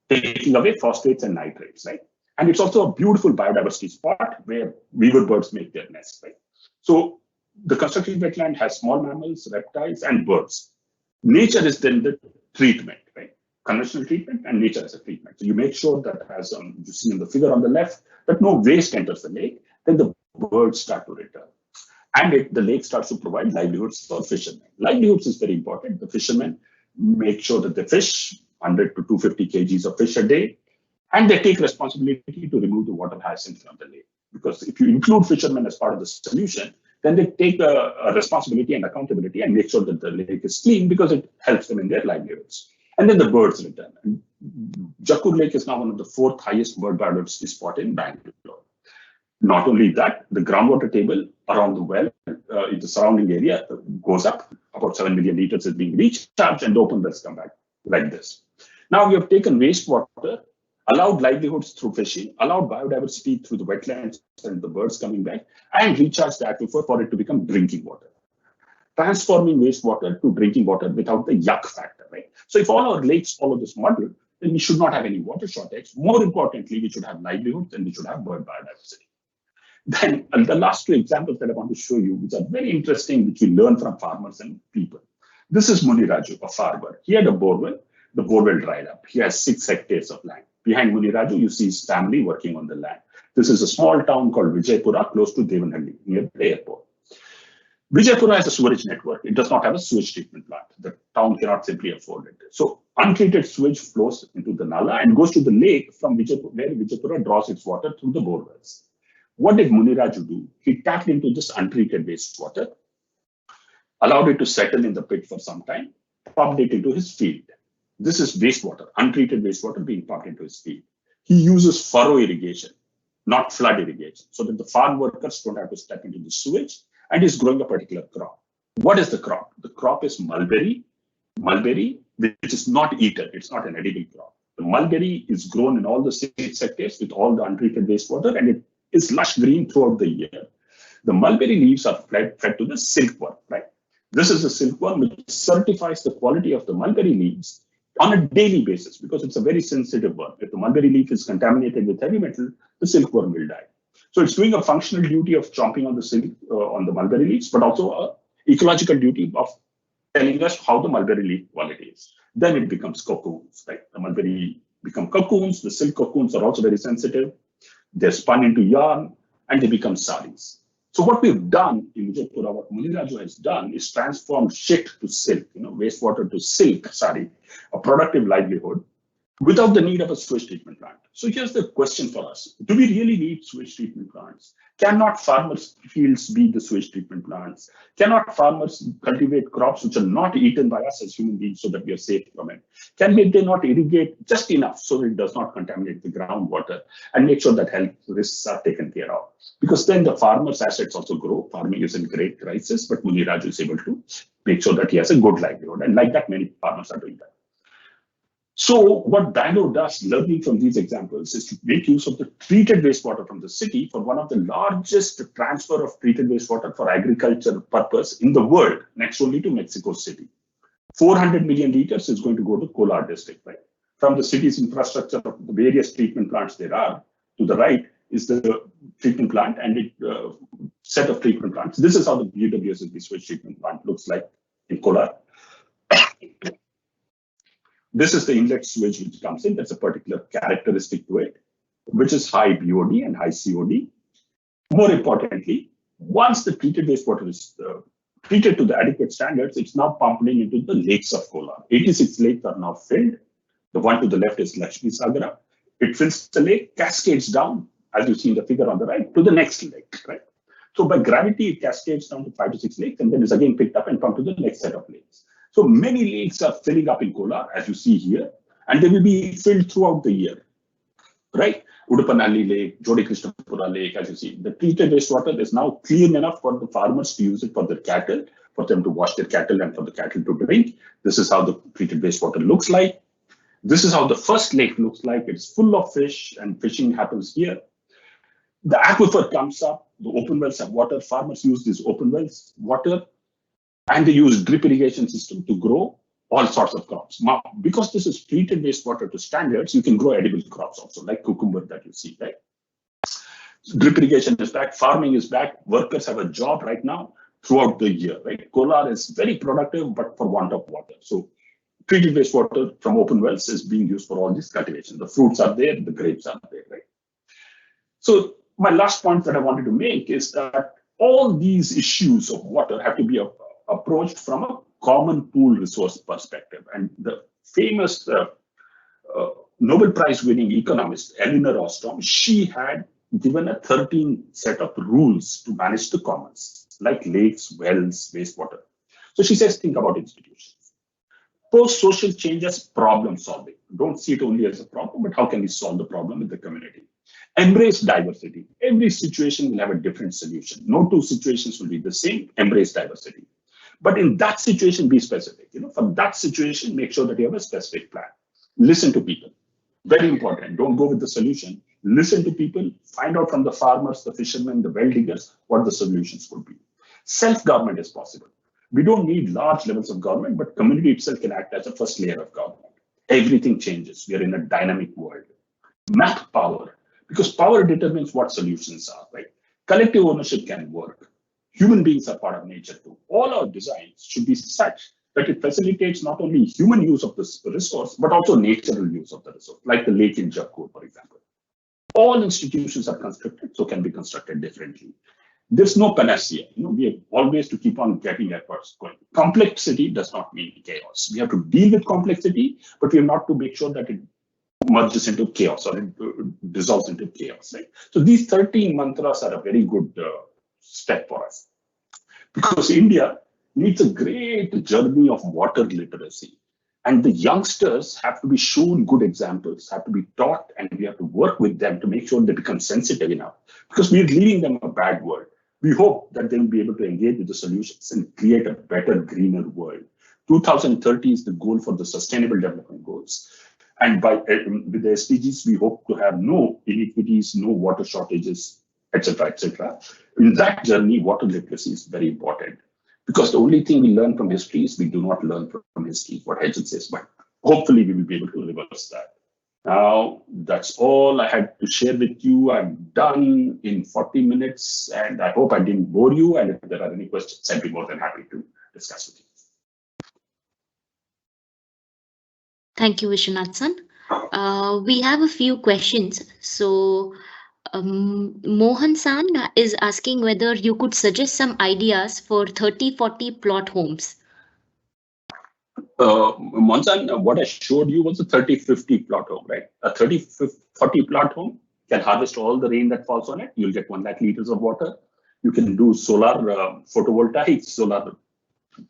taking away phosphates and nitrates, right? And it's also a beautiful biodiversity spot where weaver birds make their nests, right? So the constructed wetland has small mammals, reptiles, and birds. Nature is then the treatment, right? Conventional treatment and nature as a treatment. So you make sure that, as you see in the figure on the left, that no waste enters the lake, then the birds start to return. And the lake starts to provide livelihoods for fishermen. Livelihoods is very important. The fishermen make sure that they fish 100 to 250 kgs of fish a day, and they take responsibility to remove the water hyacinth from the lake. Because if you include fishermen as part of the solution, then they take a responsibility and accountability and make sure that the lake is clean because it helps them in their livelihoods. And then the birds return. And Jakkur Lake is now one of the 4th highest bird biodiversity spot in Bangalore. Not only that, the groundwater table around the well in the surrounding area goes up. About 7 million liters is being recharged and the open wells come back like this. Now we have taken wastewater, allowed livelihoods through fishing, allowed biodiversity through the wetlands and the birds coming back, and recharged the aquifer for it to become drinking water. Transforming wastewater to drinking water without the yuck factor, right? So if all our lakes follow this model, then we should not have any water shortage. More importantly, we should have livelihoods and we should have bird biodiversity. Then the last 2 examples that I want to show you, which are very interesting, which we learn from farmers and people. This is Muniraju, a farmer. He had a borewell. the borewell dried up. He has 6 hectares of land. Behind Muniraju, you see his family working on the land. This is a small town called Vijaypura, close to Devanhalli, near the airport. Vijaypura has a sewerage network. It does not have a sewage treatment plant. The town cannot simply afford it. So untreated sewage flows into the Nala and goes to the lake from Vijaypura, where Vijaypura draws its water through the bore wells. What did Muniraju do? He tapped into this untreated wastewater, allowed it to settle in the pit for some time, pumped it into his field. This is wastewater, untreated wastewater being pumped into his field. He uses furrow irrigation, not flood irrigation, so that the farm workers don't have to step into the sewage, and he's growing a particular crop. What is the crop? The crop is mulberry, which is not eaten. It's not an edible crop. The mulberry is grown in all the 6 hectares with all the untreated wastewater, and it is lush green throughout the year. The mulberry leaves are fed to the silkworm, right? This is a silkworm which certifies the quality of the mulberry leaves on a daily basis, because it's a very sensitive worm. If the mulberry leaf is contaminated with heavy metal, the silkworm will die. So it's doing a functional duty of chomping on the silk, on the mulberry leaves, but also an ecological duty of telling us how the mulberry leaf quality is. Then it becomes cocoons, right? The mulberry become cocoons. The silk cocoons are also very sensitive. They're spun into yarn and they become saris. So what we've done in Vijaypura, what Muniraju has done is transform shit to silk, wastewater to silk sari, a productive livelihood, without the need of a sewage treatment plant. So here's the question for us. Do we really need sewage treatment plants? Cannot farmers' fields be the sewage treatment plants? Cannot farmers cultivate crops which are not eaten by us as human beings so that we are safe from it? Can they not irrigate just enough so that it does not contaminate the groundwater and make sure that health risks are taken care of? Because then the farmer's assets also grow. Farming is in great crisis, but Muniraju is able to make sure that he has a good livelihood. And like that, many farmers are doing that. So what Bangalore does, learning from these examples, is to make use of the treated wastewater from the city for one of the largest transfer of treated wastewater for agriculture purpose in the world, next only to Mexico City. 400 million liters is going to go to Kolar district, right? From the city's infrastructure of the various treatment plants there are, to the right is the treatment plant and it set of treatment plants. This is how the UWSSB sewage treatment plant looks like in Kolar. This is the inlet sewage which comes in. That's a particular characteristic to it, which is high BOD and high COD. More importantly, once the treated wastewater is treated to the adequate standards, it's now pumping into the lakes of Kolar. 86 lakes are now filled. The one to the left is Lakshmi Sagara. It fills the lake, cascades down, as you see in the figure on the right, to the next lake, right? So by gravity, it cascades down to 5 to 6 lakes and then is again picked up and pumped to the next set of lakes. So many lakes are filling up in Kolar, as you see here, and they will be filled throughout the year, right? Udupanalli Lake, Jodi Krishnapura Lake, as you see. The treated wastewater is now clean enough for the farmers to use it for their cattle, for them to wash their cattle and for the cattle to drink. This is how the treated wastewater looks like. This is how the first lake looks like. It's full of fish and fishing happens here. The aquifer comes up, the open wells have water. Farmers use these open wells, water, and they use drip irrigation system to grow all sorts of crops. Now, because this is treated wastewater to standards, you can grow edible crops also, like cucumber that you see, right? So drip irrigation is back, farming is back, workers have a job right now throughout the year, right? Kolar is very productive, but for want of water. So treated wastewater from open wells is being used for all this cultivation. The fruits are there, the grapes are there, right? So my last point that I wanted to make is that all these issues of water have to be approached from a common pool resource perspective. And the famous Nobel Prize winning economist, Elinor Ostrom, she had given a 13 set of rules to manage the commons, like lakes, wells, wastewater. So she says, think about institutions. Post social change as problem solving. Don't see it only as a problem, but how can we solve the problem with the community? Embrace diversity. Every situation will have a different solution. No two situations will be the same. Embrace diversity. But in that situation, be specific. For that situation, make sure that you have a specific plan. Listen to people. Very important. Don't go with the solution. Listen to people. Find out from the farmers, the fishermen, the well diggers, what the solutions could be. Self-government is possible. We don't need large levels of government, but community itself can act as a first layer of government. Everything changes. We are in a dynamic world. Map power, because power determines what solutions are, right? Collective ownership can work. Human beings are part of nature too. All our designs should be such that it facilitates not only human use of this resource, but also natural use of the resource, like the lake in Jaipur, for example. All institutions are constructed, so can be constructed differently. There's no panacea. We have always to keep on getting efforts going. Complexity does not mean chaos. We have to deal with complexity, but we have not to make sure that it merges into chaos or it dissolves into chaos. Right? So these 13 mantras are a very good step for us, because India needs a great journey of water literacy. And the youngsters have to be shown good examples, have to be taught, and we have to work with them to make sure they become sensitive enough, because we're leaving them a bad world. We hope that they will be able to engage with the solutions and create a better, greener world. 2030 is the goal for the Sustainable Development Goals. And with the SDGs, we hope to have no inequities, no water shortages, etc., etc. In that journey, water literacy is very important, because the only thing we learn from history is we do not learn from history, what Hegel says, but hopefully we will be able to reverse that. Now, that's all I had to share with you. I'm done in 40 minutes, and I hope I didn't bore you. And if there are any questions, I'd be more than happy to discuss with you. Thank you, Vishwanath-san. We have a few questions. So, Mohan-san is asking whether you could suggest some ideas for 30-40 plot homes. Mohan-san, what I showed you was a 30-50 plot home, right? A 30-40 plot home can harvest all the rain that falls on it. You'll get 1 lakh liters of water. You can do solar photovoltaics, solar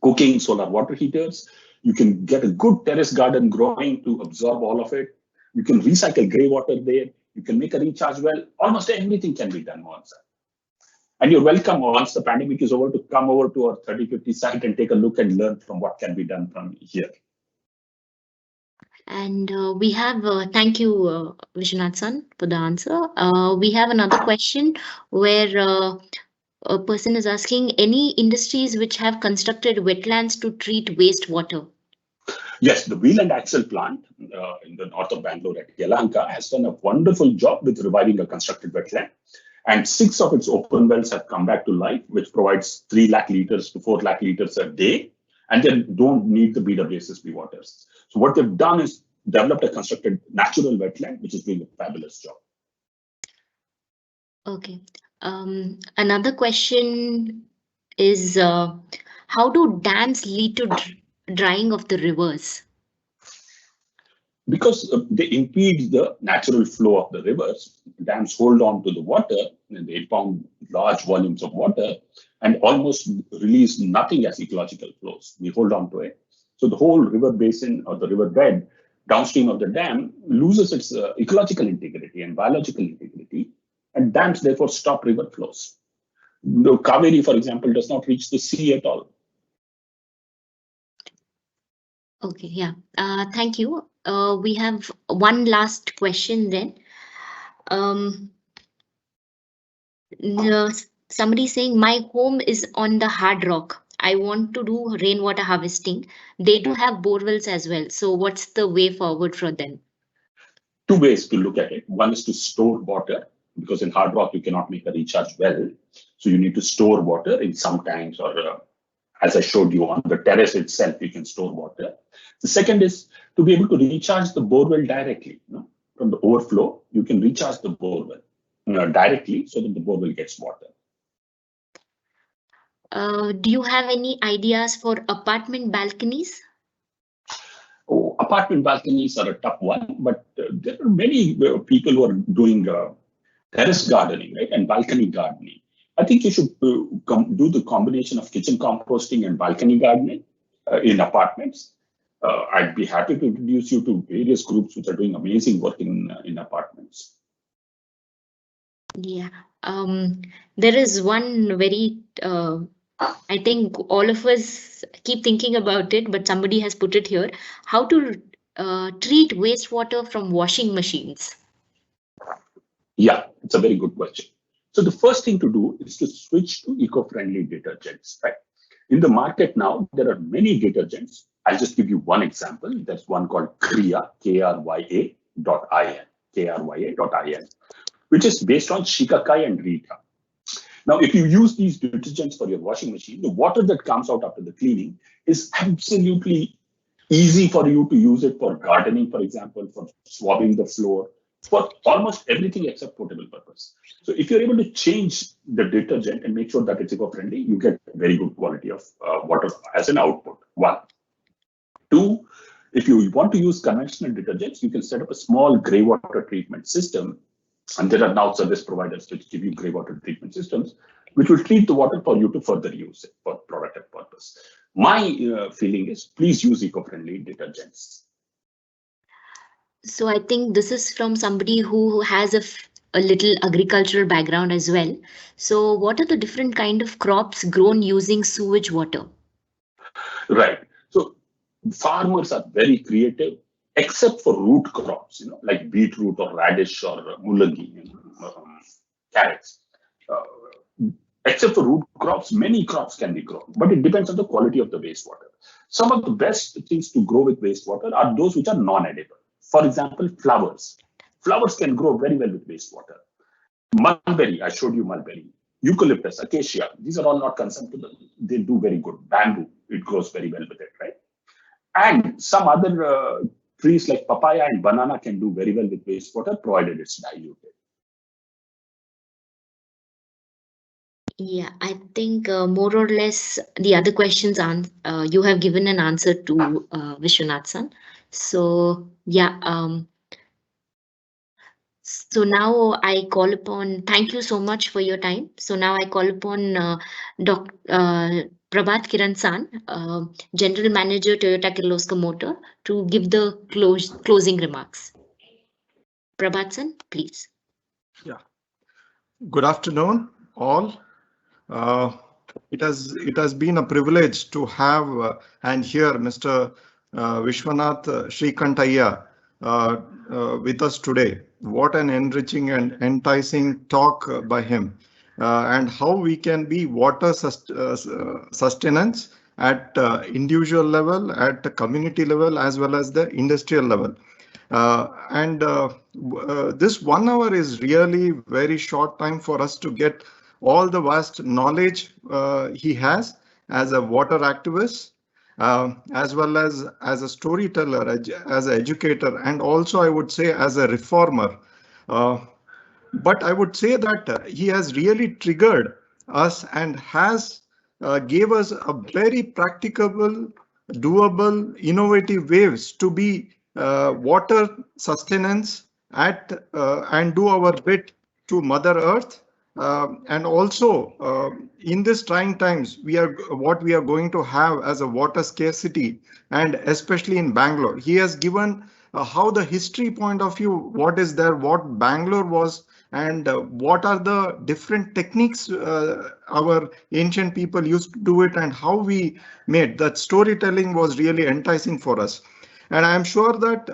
cooking, solar water heaters. You can get a good terrace garden growing to absorb all of it. You can recycle grey water there. You can make a recharge well. Almost everything can be done, Mohan-san. And you're welcome, once the pandemic is over, to come over to our 30-50 site and take a look and learn from what can be done from here. And we have, thank you, Vishwanath-san, for the answer. We have another question where a person is asking, any industries which have constructed wetlands to treat wastewater? Yes, the wheel and axle plant in the north of Bangalore at Yelahanka has done a wonderful job with reviving a constructed wetland. And 6 of its open wells have come back to life, which provides 3 lakh liters to 4 lakh liters a day. And they don't need the BWSSB waters. So what they've done is developed a constructed natural wetland, which is doing a fabulous job. Okay. Another question is, how do dams lead to drying of the rivers? Because they impede the natural flow of the rivers. Dams hold on to the water, and they impound large volumes of water and almost release nothing as ecological flows. We hold on to it. So the whole river basin or the river bed downstream of the dam loses its ecological integrity and biological integrity, and dams therefore stop river flows. The Kaveri, for example, does not reach the sea at all. Okay, yeah. Thank you. We have one last question then. Somebody saying, my home is on the hard rock. I want to do rainwater harvesting. They do have borewells as well. So what's the way forward for them? 2 ways to look at it. One is to store water, because in hard rock, you cannot make a recharge well. So you need to store water in some tanks, or as I showed you on the terrace itself, you can store water. The second is to be able to recharge the borewell directly. From the overflow, you can recharge the borewell directly so that the borewell gets water. Do you have any ideas for apartment balconies? Oh, apartment balconies are a tough one, but there are many people who are doing terrace gardening, right, and balcony gardening. I think you should do the combination of kitchen composting and balcony gardening in apartments. I'd be happy to introduce you to various groups which are doing amazing work in apartments. Yeah, there is one very, I think all of us keep thinking about it, but somebody has put it here, how to treat wastewater from washing machines. Yeah, it's a very good question. So the first thing to do is to switch to eco-friendly detergents, right? In the market now, there are many detergents. I'll just give you one example. There's one called Krya, Krya.in, which is based on shikakai and rita. Now, if you use these detergents for your washing machine, the water that comes out after the cleaning is absolutely easy for you to use it for gardening, for example, for swabbing the floor, for almost everything except potable purpose. So if you're able to change the detergent and make sure that it's eco-friendly, you get very good quality of water as an output. One. Two, if you want to use conventional detergents, you can set up a small grey water treatment system. And there are now service providers which give you grey water treatment systems, which will treat the water for you to further use it for productive purpose. My feeling is please use eco-friendly detergents. So I think this is from somebody who has a little agricultural background as well. So what are the different kind of crops grown using sewage water? Right. So farmers are very creative, except for root crops, like beetroot or radish or mullangi, carrots. Except for root crops, many crops can be grown, but it depends on the quality of the wastewater. Some of the best things to grow with wastewater are those which are non-edible. For example, flowers. Flowers can grow very well with wastewater. Mulberry, I showed you mulberry. Eucalyptus, acacia, these are all not consumptible. They do very good. Bamboo, it grows very well with it, right? And some other trees like papaya and banana can do very well with wastewater, provided it's diluted. Yeah, I think more or less the other questions you have given an answer to Vishwanath-san. So yeah, so now I call upon, thank you so much for your time. So now I call upon Dr. Prabhat Kiran-san, General Manager, Toyota Kirloskar Motor, to give the closing remarks. Prabhat-san, please. Yeah. Good afternoon, all. It has been a privilege to have and hear Mr. Vishwanath Srikantaiah with us today. What an enriching and enticing talk by him, and how we can be water sustenance at individual level, at the community level, as well as the industrial level. This 1 hour is really very short time for us to get all the vast knowledge he has as a water activist, as well as a storyteller, as an educator, and also I would say as a reformer. But I would say that he has really triggered us and has gave us a very practicable, doable, innovative ways to be water sustenance and do our bit to Mother Earth. And also in these trying times, what we are going to have as a water scarcity, and especially in Bangalore. He has given how the history point of view, what is there, what Bangalore was, and what are the different techniques our ancient people used to do it, and how we made that. Storytelling was really enticing for us. And I'm sure that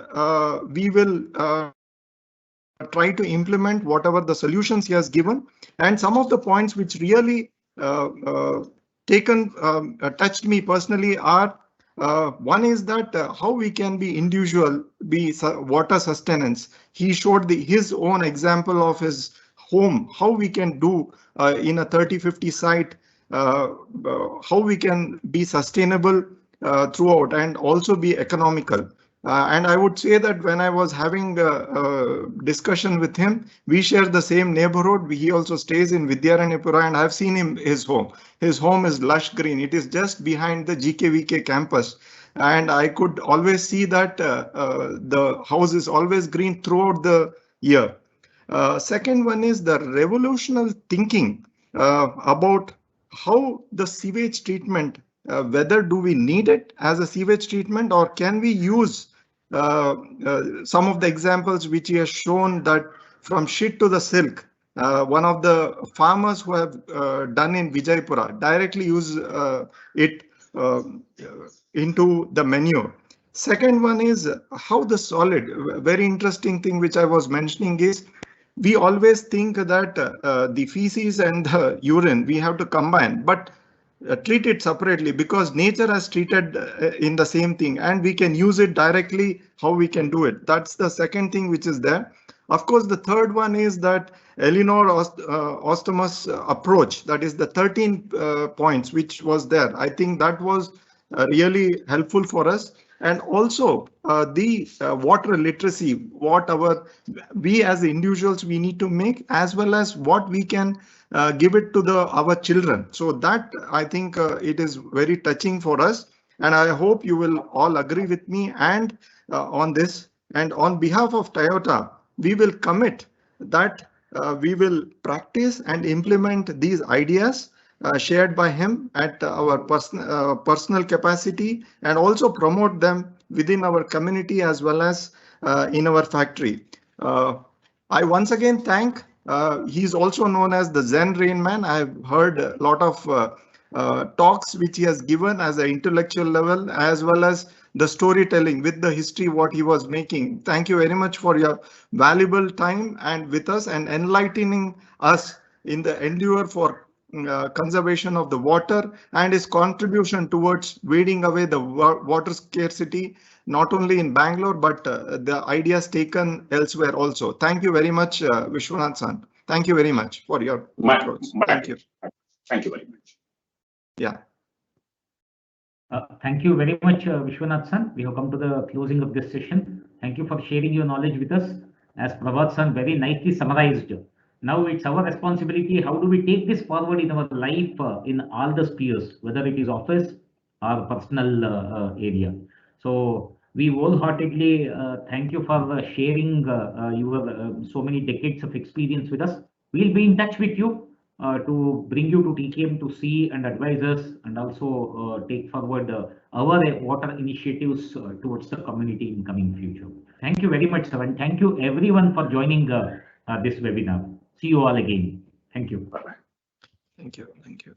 we will try to implement whatever the solutions he has given. And some of the points which really touched me personally are, one is that how we can be individual, be water sustenance. He showed his own example of his home, how we can do in a 30-50 site, how we can be sustainable throughout and also be economical. And I would say that when I was having a discussion with him, we share the same neighborhood. He also stays in Vidyaranyapura, and I've seen his home. His home is lush green. It is just behind the GKVK campus. And I could always see that the house is always green throughout the year. Second one is the revolutionary thinking about how the sewage treatment, whether do we need it as a sewage treatment, or can we use some of the examples which he has shown, that from shit to the silk. One of the farmers who have done in Vijaypura directly use it into the manure. Second one is how the solid, very interesting thing which I was mentioning is, we always think that the feces and the urine we have to combine, but treat it separately, because nature has treated in the same thing, and we can use it directly, how we can do it. That's the second thing which is there. Of course, the third one is that Elinor Ostamus approach, that is the 13 points which was there. I think that was really helpful for us. And also the water literacy, what we as individuals we need to make, as well as what we can give it to our children. So that I think it is very touching for us. And I hope you will all agree with me and on this. And on behalf of Toyota, we will commit that we will practice and implement these ideas shared by him at our personal capacity, and also promote them within our community as well as in our factory. I once again thank, he's also known as the Zen Rain Man. I've heard a lot of talks which he has given as an intellectual level, as well as the storytelling with the history what he was making. Thank you very much for your valuable time and with us and enlightening us in the endeavor for conservation of the water and his contribution towards weeding away the water scarcity, not only in Bangalore, but the ideas taken elsewhere also. Thank you very much, Vishwanath San. Thank you very much for your approach. Thank you. Thank you very much. Yeah. Thank you very much, Vishwanath San. We have come to the closing of this session. Thank you for sharing your knowledge with us. As Prabhat San very nicely summarized, now it's our responsibility. How do we take this forward in our life in all the spheres, whether it is office or personal area? So we wholeheartedly thank you for sharing your so many decades of experience with us. We'll be in touch with you to bring you to TKM to see and advise us, and also take forward our water initiatives towards the community in coming future. Thank you very much, sir, and thank you everyone for joining this webinar. See you all again. Thank you. Bye-bye. Thank you. Thank you.